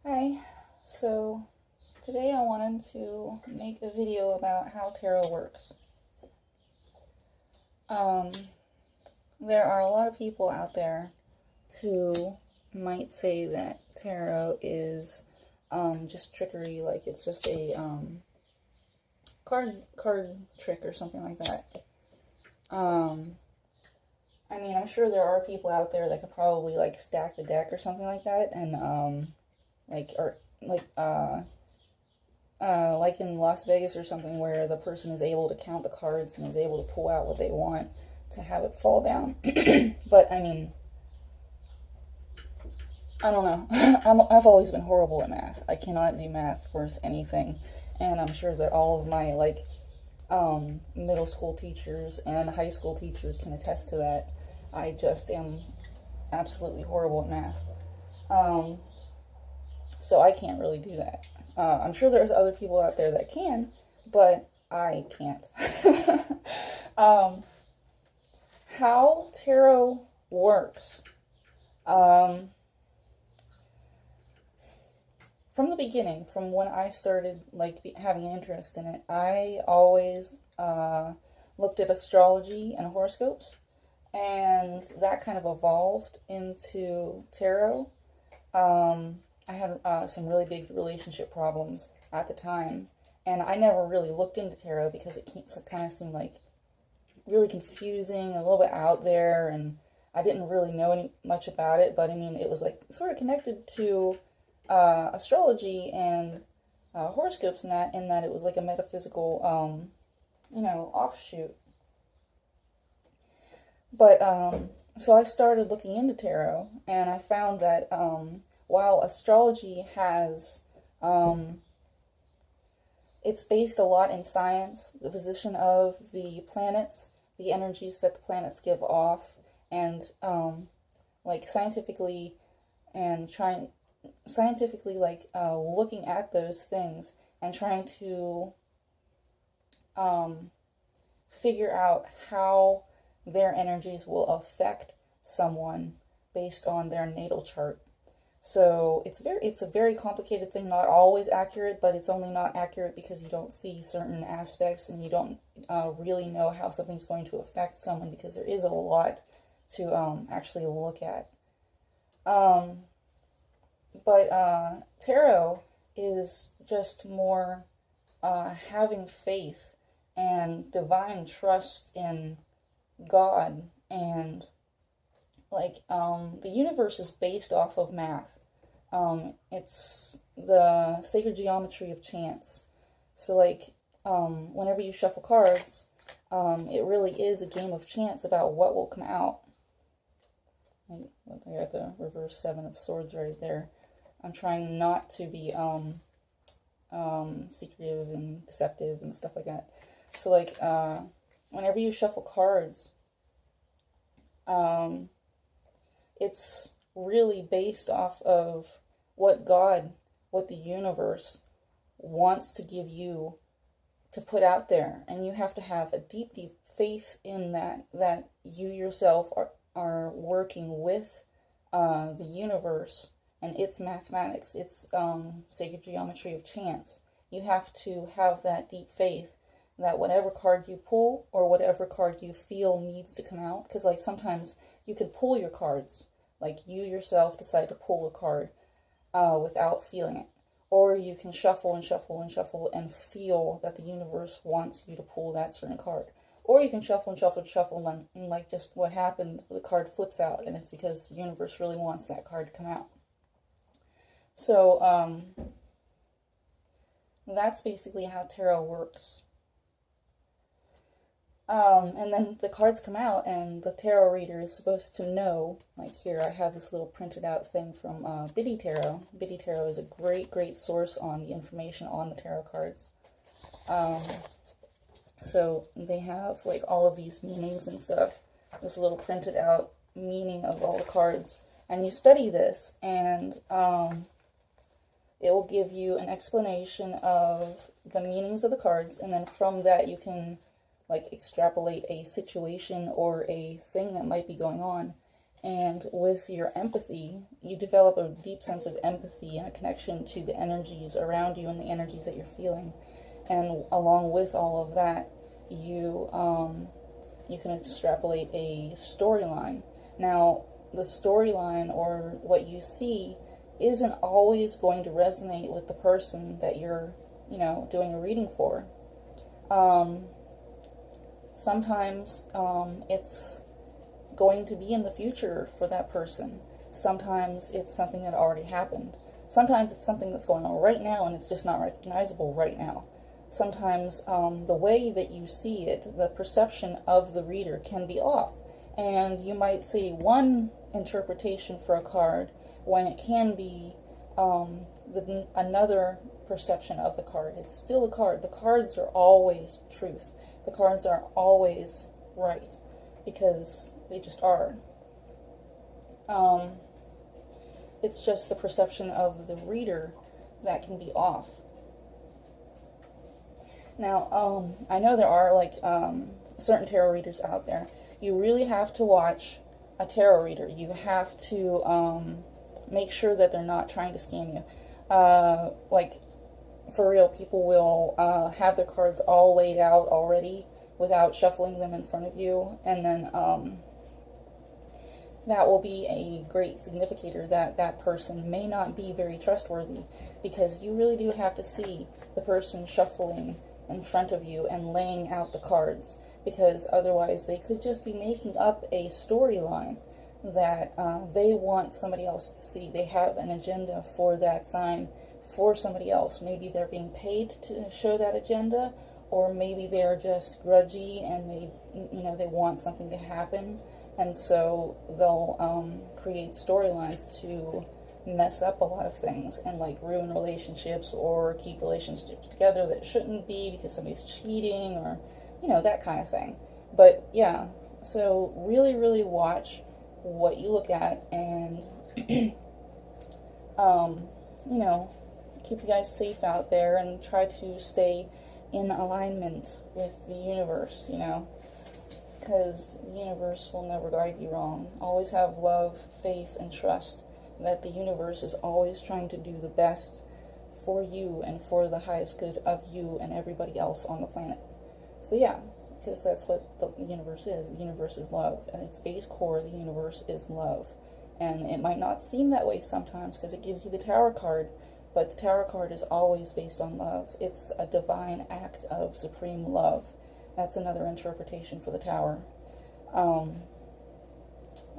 Hi, so today I wanted to make a video about how tarot works. Um, there are a lot of people out there who might say that tarot is just trickery, like it's just a card trick or something like that. I mean, I'm sure there are people out there that could probably like stack the deck or something like that, and like or like in Las Vegas or something, where the person is able to count the cards and is able to pull out what they want to have it fall down. But I mean, I don't know. I've always been horrible at math. I cannot do math worth anything, and I'm sure that all of my middle school teachers and high school teachers can attest to that. I just am absolutely horrible at math. So I can't really do that. I'm sure there's other people out there that can, but I can't. How tarot works. From the beginning, from when I started having an interest in it, I always looked at astrology and horoscopes, and that kind of evolved into tarot. I had some really big relationship problems at the time, and I never really looked into tarot because it kind of seemed like really confusing, a little bit out there, and I didn't really know much about it. But I mean, it was like sort of connected to astrology and horoscopes, in that it was like a metaphysical, offshoot. But so I started looking into tarot, and I found that while astrology has, it's based a lot in science, the position of the planets, the energies that the planets give off, and scientifically, and looking at those things and trying to figure out how their energies will affect someone based on their natal chart. So it's a very complicated thing, not always accurate, but it's only not accurate because you don't see certain aspects and you don't really know how something's going to affect someone, because there is a lot to actually look at. But tarot is just more having faith and divine trust in God, and the universe is based off of math. It's the sacred geometry of chance. So whenever you shuffle cards, it really is a game of chance about what will come out. I got the reverse 7 of swords right there. I'm trying not to be secretive and deceptive and stuff like that. So whenever you shuffle cards, it's really based off of what the universe wants to give you to put out there. And you have to have a deep, deep faith in that you yourself are working with the universe and its mathematics, its sacred geometry of chance. You have to have that deep faith that whatever card you pull, or whatever card you feel needs to come out, because sometimes you could pull your cards, you yourself decide to pull a card without feeling it, or you can shuffle and shuffle and shuffle and feel that the universe wants you to pull that certain card, or you can shuffle and shuffle and shuffle, and just what happened, the card flips out, and it's because the universe really wants that card to come out. So that's basically how tarot works. And then the cards come out, and the tarot reader is supposed to know. Here, I have this little printed out thing from Biddy Tarot. Biddy Tarot is a great, great source on the information on the tarot cards. So they have all of these meanings and stuff. This little printed out meaning of all the cards, and you study this, and it will give you an explanation of the meanings of the cards, and then from that you can extrapolate a situation or a thing that might be going on, And with your empathy, you develop a deep sense of empathy and a connection to the energies around you and the energies that you're feeling. And along with all of that, you can extrapolate a storyline. Now, the storyline or what you see isn't always going to resonate with the person that you're, doing a reading for. Sometimes it's going to be in the future for that person. Sometimes it's something that already happened. Sometimes it's something that's going on right now and it's just not recognizable right now. Sometimes the way that you see it, the perception of the reader can be off. And you might see one interpretation for a card when it can be another perception of the card. It's still a card. The cards are always truth. The cards are always right, because they just are. It's just the perception of the reader that can be off. Now, I know there are certain tarot readers out there. You really have to watch a tarot reader. You have to make sure that they're not trying to scam you. For real, people will have their cards all laid out already without shuffling them in front of you, and then that will be a great significator that that person may not be very trustworthy, because you really do have to see the person shuffling in front of you and laying out the cards, because otherwise they could just be making up a storyline that they want somebody else to see. They have an agenda for that sign for somebody else. Maybe they're being paid to show that agenda, or maybe they're just grudgy and they want something to happen, and so they'll create storylines to mess up a lot of things and ruin relationships or keep relationships together that shouldn't be because somebody's cheating, or that kind of thing. But yeah, so really, really watch what you look at, and keep you guys safe out there and try to stay in alignment with the universe, because the universe will never guide you wrong. Always have love, faith, and trust that the universe is always trying to do the best for you and for the highest good of you and everybody else on the planet. So yeah, because that's what the universe is. The universe is love. At its base core, the universe is love. And it might not seem that way sometimes because it gives you the Tower card, but the Tower card is always based on love. It's a divine act of supreme love. That's another interpretation for the Tower.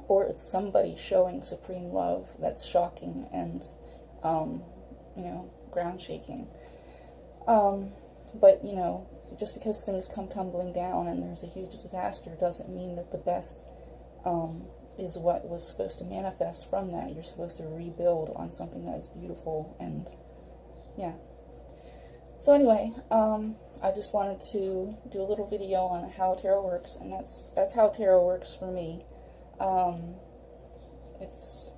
Or it's somebody showing supreme love that's shocking and, ground shaking. But, just because things come tumbling down and there's a huge disaster doesn't mean that the best is what was supposed to manifest from that. You're supposed to rebuild on something that is beautiful, and yeah. So anyway, I just wanted to do a little video on how tarot works, and that's how tarot works for me. It's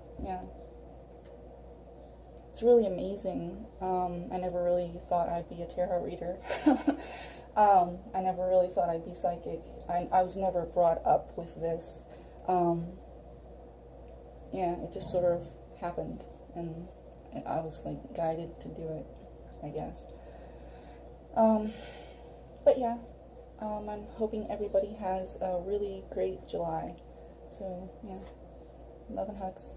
really amazing. I never really thought I'd be a tarot reader. I never really thought I'd be psychic. I was never brought up with this. It just sort of happened, and I was guided to do it, I guess. But yeah, I'm hoping everybody has a really great July. So yeah, love and hugs.